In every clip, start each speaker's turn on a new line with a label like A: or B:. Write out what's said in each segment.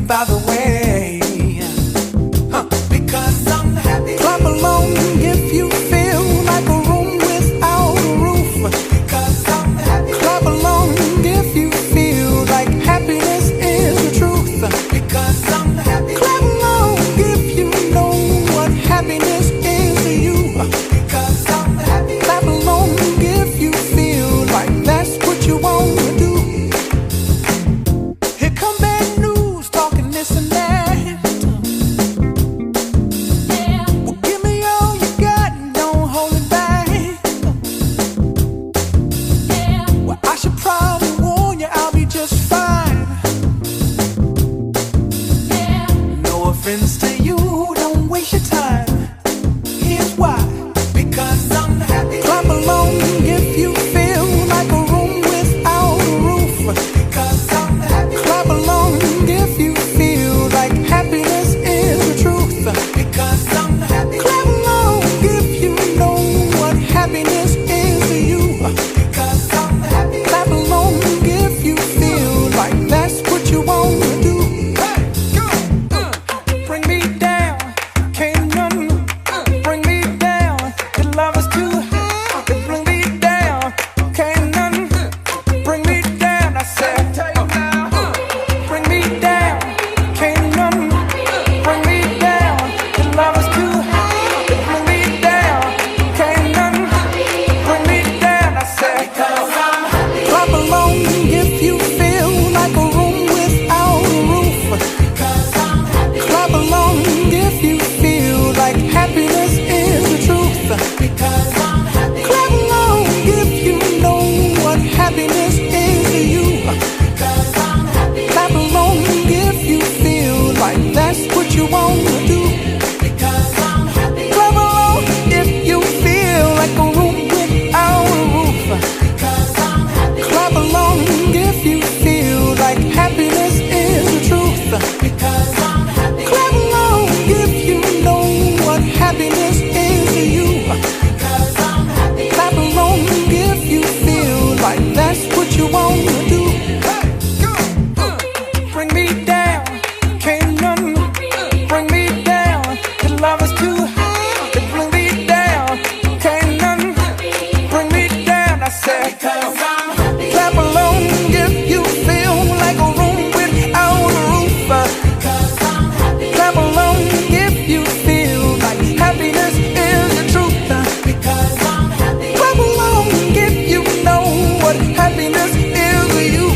A: by the way. Because I'm happy. Clap along if you feel like a room without a roof. Because I'm happy. Clap along if you feel like happiness is the truth. Because I'm happy. Clap along if you know what happiness is to you. Because I'm happy. Clap along if you feel like that's what you want to do. Here come bad news, talking this and that. Well, give me all you got and don't hold it back. Well, I should probably warn you, I'll be just fine. No offense to you, don't waste your time. Here's why. Because I'm happy. Clap along if you feel like a room without a roof. Because I'm happy. Clap along if you feel like happiness is the truth. Because I'm happy. Clap along if you know what happiness is to you. Because I'm happy. Clap along if you feel like that's what you want to do. Hey, go! Bring me down, can't none bring me down. Your love is too high to bring me down. Can't none bring me down. I said, bring me down, can't none bring me down. Your love is too high to bring me down. Can't none bring me down. I said, clap along if you feel like a room without a roof. Clap along if you feel like happiness is the truth. Because I'm happy. Clap along if you know what happiness is to you. Because I'm happy. Clap along if you feel like that's what you want to do. Because I'm happy. Clap along if you feel like a room without a roof. Because I'm happy. Clap along if you feel like happiness is the truth. Because I'm happy. Clap along if you know what happiness is to you. Because I'm happy. Clap along if you feel like that's what you want to do. Hey, go! Bring me down, can't none bring me down. Your love is too high to bring me down. Can't none bring me down. I said, because I'm happy. Clap along if you feel like a room without a roof. Because I'm happy. Clap along if you feel like happiness is the truth. Because I'm happy. Clap along if you know what happiness is to you.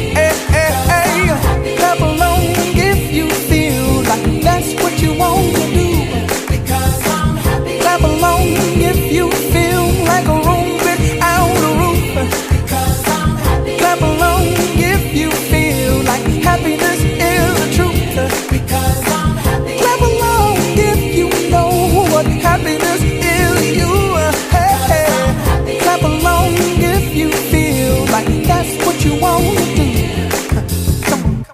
A: Clap along if you feel like that's what you want to do. Because I'm happy. Clap along if you feel like a room without a roof. Because I'm happy. Clap along if you feel like happiness is the truth. Because I'm happy. Clap along if you know what happiness is to you. Clap along if you feel like that's what you want to do. Come on.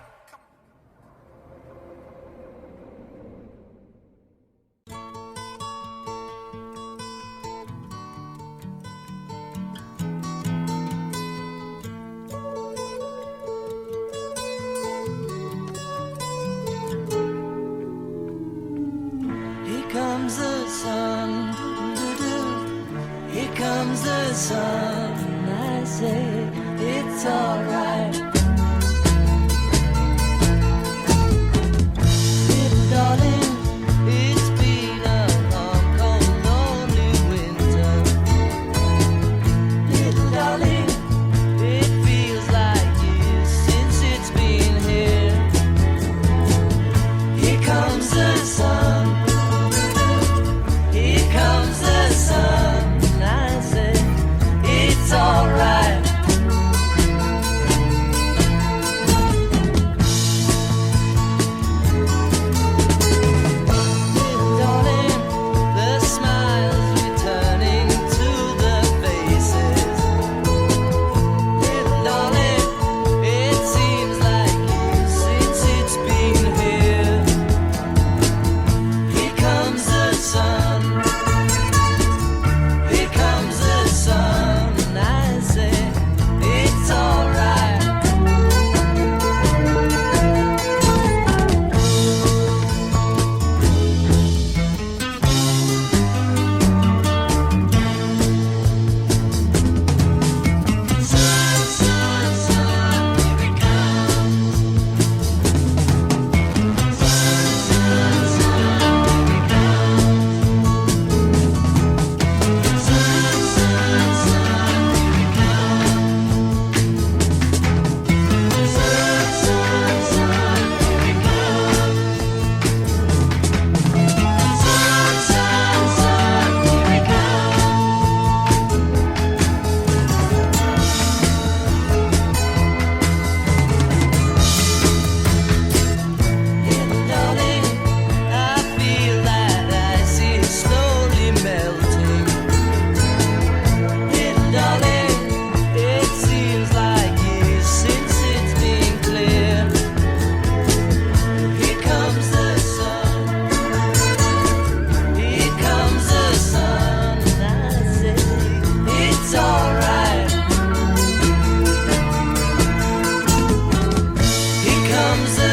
B: Here comes the sun, doo-doo-doo. Here comes the sun. I say it's alright. Little darling, it's been a long, cold, lonely winter. Little darling, it feels like years since it's been here. Here comes the sun. Here comes the sun. I say it's comes